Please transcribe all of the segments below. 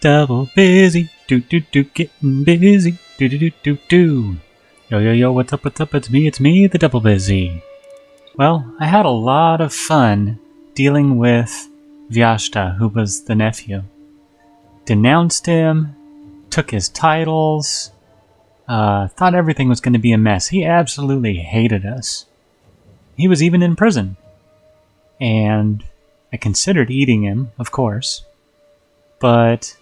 Double busy, getting busy, do. Yo, what's up, it's me, the double busy. Well, I had a lot of fun dealing with Vyashta, who was the nephew. Denounced him, took his titles, thought everything was going to be a mess. He absolutely hated us. He was even in prison. And I considered eating him, of course. But,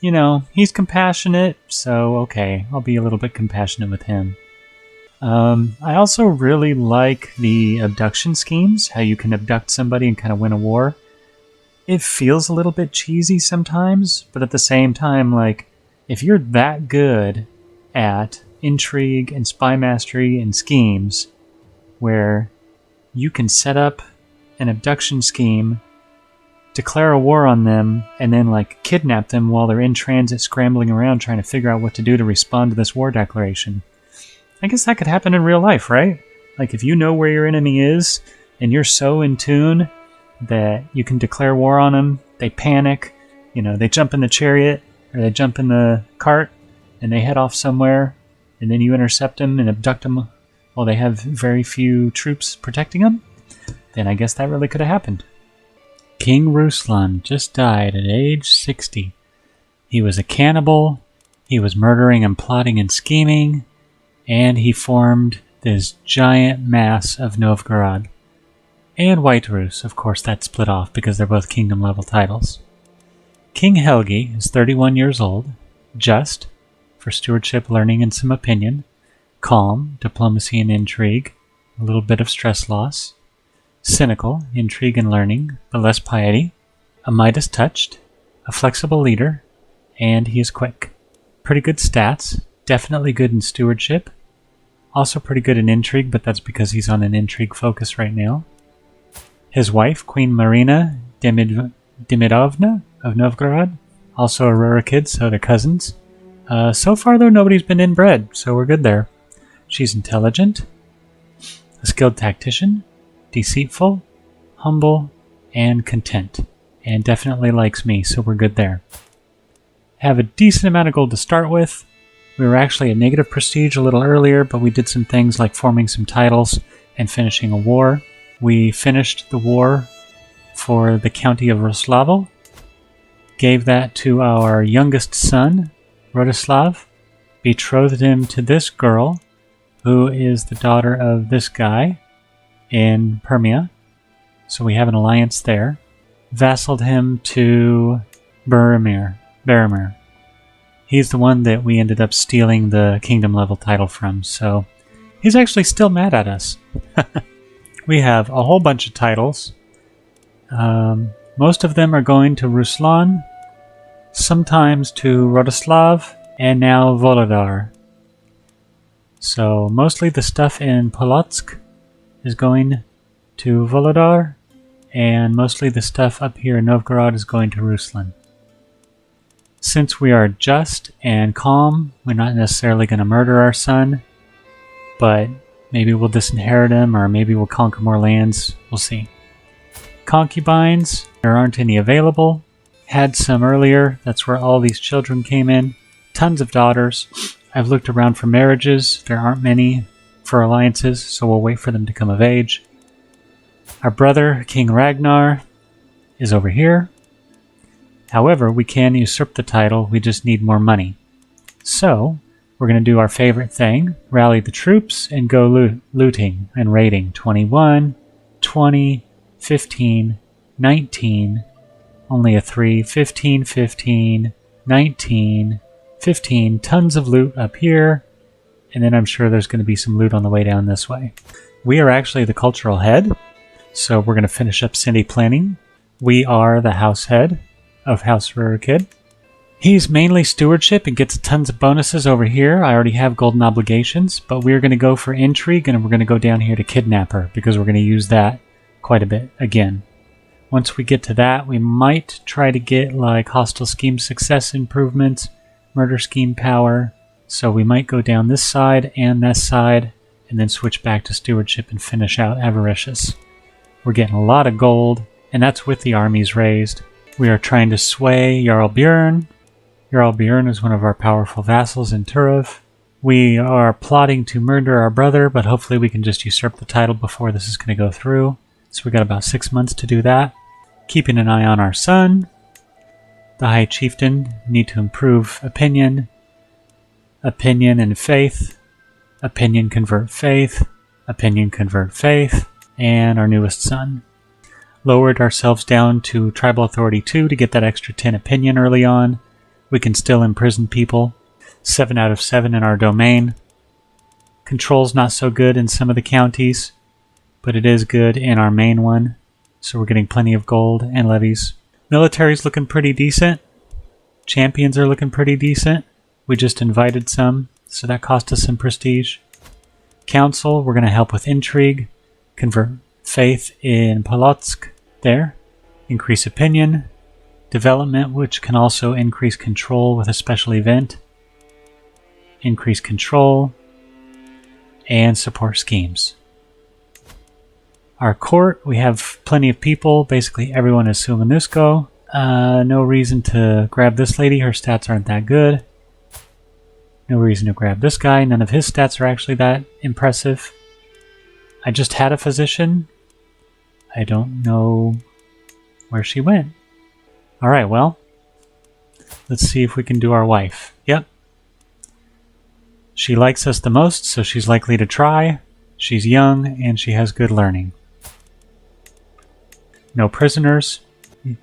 you know, he's compassionate, so okay, I'll be a little bit compassionate with him. I also really like the abduction schemes, how you can abduct somebody and kind of win a war. It feels a little bit cheesy sometimes, but at the same time, like, if you're that good at intrigue and spy mastery and schemes, where you can set up an abduction scheme, declare a war on them, and then like kidnap them while they're in transit scrambling around trying to figure out what to do to respond to this war declaration. I guess that could happen in real life, right? Like if you know where your enemy is and you're so in tune that you can declare war on them, they panic, you know, they jump in the chariot or they jump in the cart and they head off somewhere, and then you intercept them and abduct them while they have very few troops protecting them, then I guess that really could have happened. King Ruslan just died at age 60. He was a cannibal, he was murdering and plotting and scheming, and he formed this giant mass of Novgorod. And White Rus, of course, that split off because they're both kingdom level titles. King Helgi is 31 years old, just, for stewardship, learning, and some opinion, calm, diplomacy and intrigue, a little bit of stress loss, cynical, intrigue and learning, but less piety, a Midas touched, a flexible leader, and he is quick. Pretty good stats, definitely good in stewardship, also pretty good in intrigue, but that's because he's on an intrigue focus right now. His wife, Queen Marina Demidovna of Novgorod, also a Rurikid, so they're cousins. So far, though, nobody's been inbred, so we're good there. She's intelligent, a skilled tactician, deceitful, humble, and content, and definitely likes me, so we're good there. Have a decent amount of gold to start with. We were actually at negative prestige a little earlier, but we did some things like forming some titles and finishing a war. We finished the war for the county of Roslavo, gave that to our youngest son, Rodislav, betrothed him to this girl, who is the daughter of this guy in Permia, so we have an alliance there. Vassaled him to Boromir. He's the one that we ended up stealing the kingdom level title from, so he's actually still mad at us. We have a whole bunch of titles. Most of them are going to Ruslan, sometimes to Rodislav, and now Volodar. So mostly the stuff in Polotsk is going to Volodar, and mostly the stuff up here in Novgorod is going to Ruslan. Since we are just and calm, we're not necessarily going to murder our son, but maybe we'll disinherit him, or maybe we'll conquer more lands. We'll see. Concubines, there aren't any available. Had some earlier, that's where all these children came in. Tons of daughters. I've looked around for marriages. There aren't many for alliances, so we'll wait for them to come of age. Our brother, King Ragnarr, is over here. However, we can usurp the title, we just need more money. So, we're going to do our favorite thing, rally the troops, and go looting and raiding. 21, 20, 15, 19, only a 3, 15, 15, 19, 15, tons of loot up here, and then I'm sure there's going to be some loot on the way down this way. We are actually the cultural head, so we're going to finish up city planning. We are the house head of House Rurikid. He's mainly stewardship and gets tons of bonuses over here. I already have golden obligations, but we're going to go for intrigue, and we're going to go down here to kidnapper, because we're going to use that quite a bit again. Once we get to that, we might try to get like hostile scheme success improvements, murder scheme power, so we might go down this side and this side, and then switch back to stewardship and finish out avaricious. We're getting a lot of gold, and that's with the armies raised. We are trying to sway Jarl Björn. Jarl Björn is one of our powerful vassals in Turov. We are plotting to murder our brother, but hopefully we can just usurp the title before this is going to go through. So we got about 6 months to do that. Keeping an eye on our son. The High Chieftain. Need to improve opinion. Opinion and faith. Opinion convert faith. Opinion convert faith. And our newest son. Lowered ourselves down to Tribal Authority 2 to get that extra 10 opinion early on. We can still imprison people. 7 out of 7 in our domain. Control's not so good in some of the counties, but it is good in our main one. So we're getting plenty of gold and levies. Military's looking pretty decent. Champions are looking pretty decent. We just invited some, so that cost us some prestige. Council, we're going to help with intrigue. Convert faith in Polotsk. There. Increase opinion. Development, which can also increase control with a special event. Increase control. And support schemes. Our court, we have plenty of people. Basically everyone is Sumanusko. No reason to grab this lady. Her stats aren't that good. No reason to grab this guy. None of his stats are actually that impressive. I just had a physician. I don't know where she went. Alright, well, let's see if we can do our wife. Yep. She likes us the most, so she's likely to try. She's young, and she has good learning. No prisoners.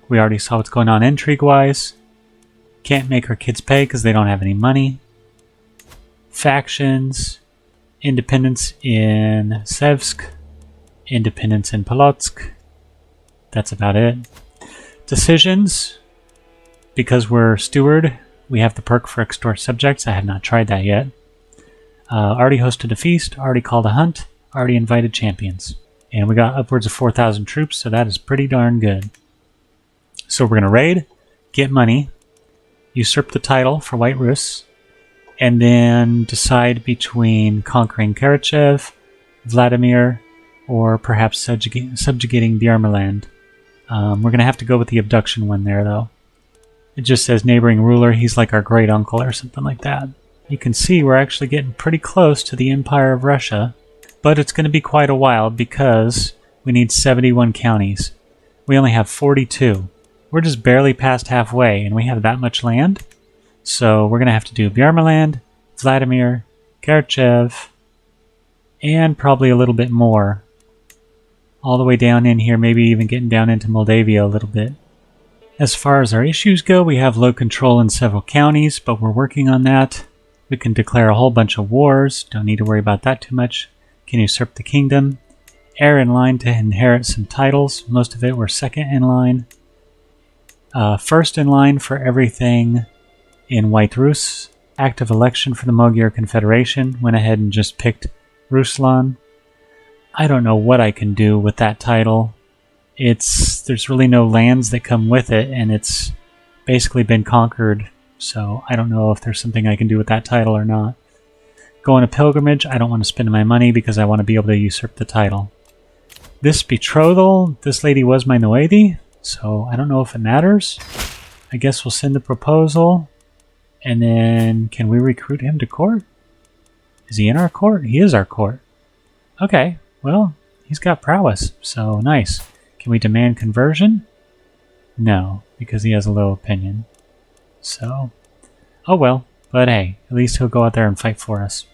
We already saw what's going on intrigue-wise. Can't make her kids pay because they don't have any money. Factions. Independence in Sevsk. Independence in Polotsk. That's about it. Decisions. Because we're steward, we have the perk for extort subjects. I have not tried that yet. Already hosted a feast, already called a hunt, already invited champions. And we got upwards of 4,000 troops, so that is pretty darn good. So we're going to raid, get money, usurp the title for White Rus, and then decide between conquering Karachev, Vladimir, or perhaps subjugating Björmland. We're going to have to go with the abduction one there, though. It just says neighboring ruler. He's like our great uncle or something like that. You can see we're actually getting pretty close to the Empire of Russia, but it's going to be quite a while because we need 71 counties. We only have 42. We're just barely past halfway, and we have that much land. So we're going to have to do Björmland, Vladimir, Karachev, and probably a little bit more. All the way down in here, maybe even getting down into Moldavia a little bit. As far as our issues go, we have low control in several counties, but we're working on that. We can declare a whole bunch of wars. Don't need to worry about that too much. Can usurp the kingdom. Heir in line to inherit some titles. Most of it were second in line. First in line for everything in White Rus. Active election for the Magyar Confederation. Went ahead and just picked Ruslan. I don't know what I can do with that title. There's really no lands that come with it, and it's basically been conquered. So I don't know if there's something I can do with that title or not. Go on a pilgrimage. I don't want to spend my money because I want to be able to usurp the title. This betrothal, this lady was my Noedi, so I don't know if it matters. I guess we'll send the proposal. And then, can we recruit him to court? Is he in our court? He is our court. Okay, well, he's got prowess, so nice. Can we demand conversion? No, because he has a low opinion. So, oh well, but hey, at least he'll go out there and fight for us.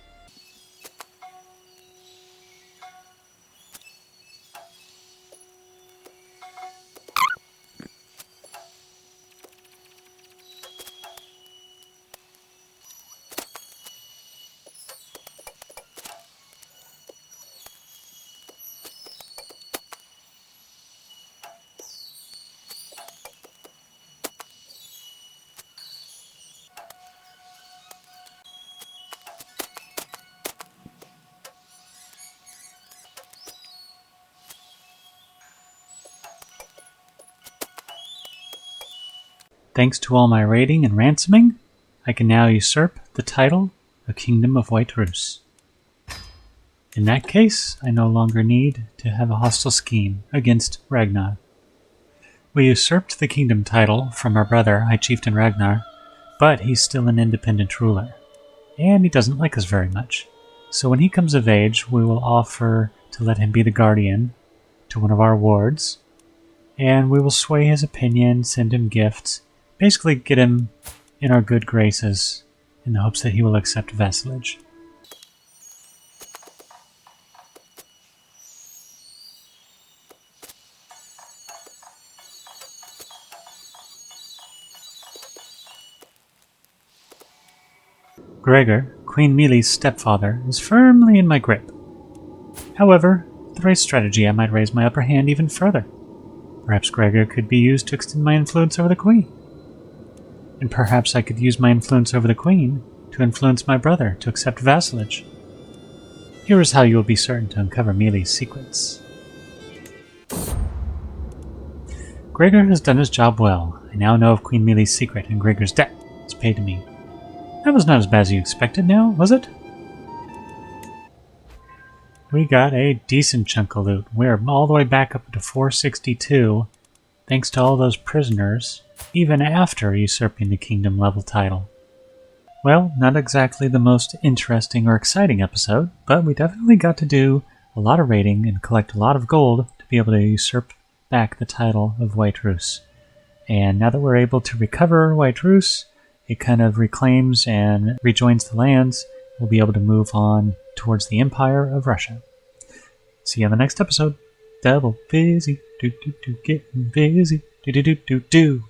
Thanks to all my raiding and ransoming, I can now usurp the title of Kingdom of White Rus. In that case, I no longer need to have a hostile scheme against Ragnarr. We usurped the kingdom title from our brother, High Chieftain Ragnarr, but he's still an independent ruler, and he doesn't like us very much. So when he comes of age, we will offer to let him be the guardian to one of our wards, and we will sway his opinion, send him gifts, basically get him in our good graces in the hopes that he will accept vassalage. Gregor, Queen Mealy's stepfather, is firmly in my grip. However, with the right strategy I might raise my upper hand even further. Perhaps Gregor could be used to extend my influence over the Queen. And perhaps I could use my influence over the Queen to influence my brother to accept vassalage. Here is how you will be certain to uncover Mealy's secrets. Gregor has done his job well. I now know of Queen Mealy's secret, and Gregor's debt is paid to me. That was not as bad as you expected now, was it? We got a decent chunk of loot. We're all the way back up to 462, thanks to all those prisoners, even after usurping the kingdom level title. Well, not exactly the most interesting or exciting episode, but we definitely got to do a lot of raiding and collect a lot of gold to be able to usurp back the title of White Rus. And now that we're able to recover White Rus, it kind of reclaims and rejoins the lands. We'll be able to move on towards the Empire of Russia. See you on the next episode. Double busy, getting busy, do.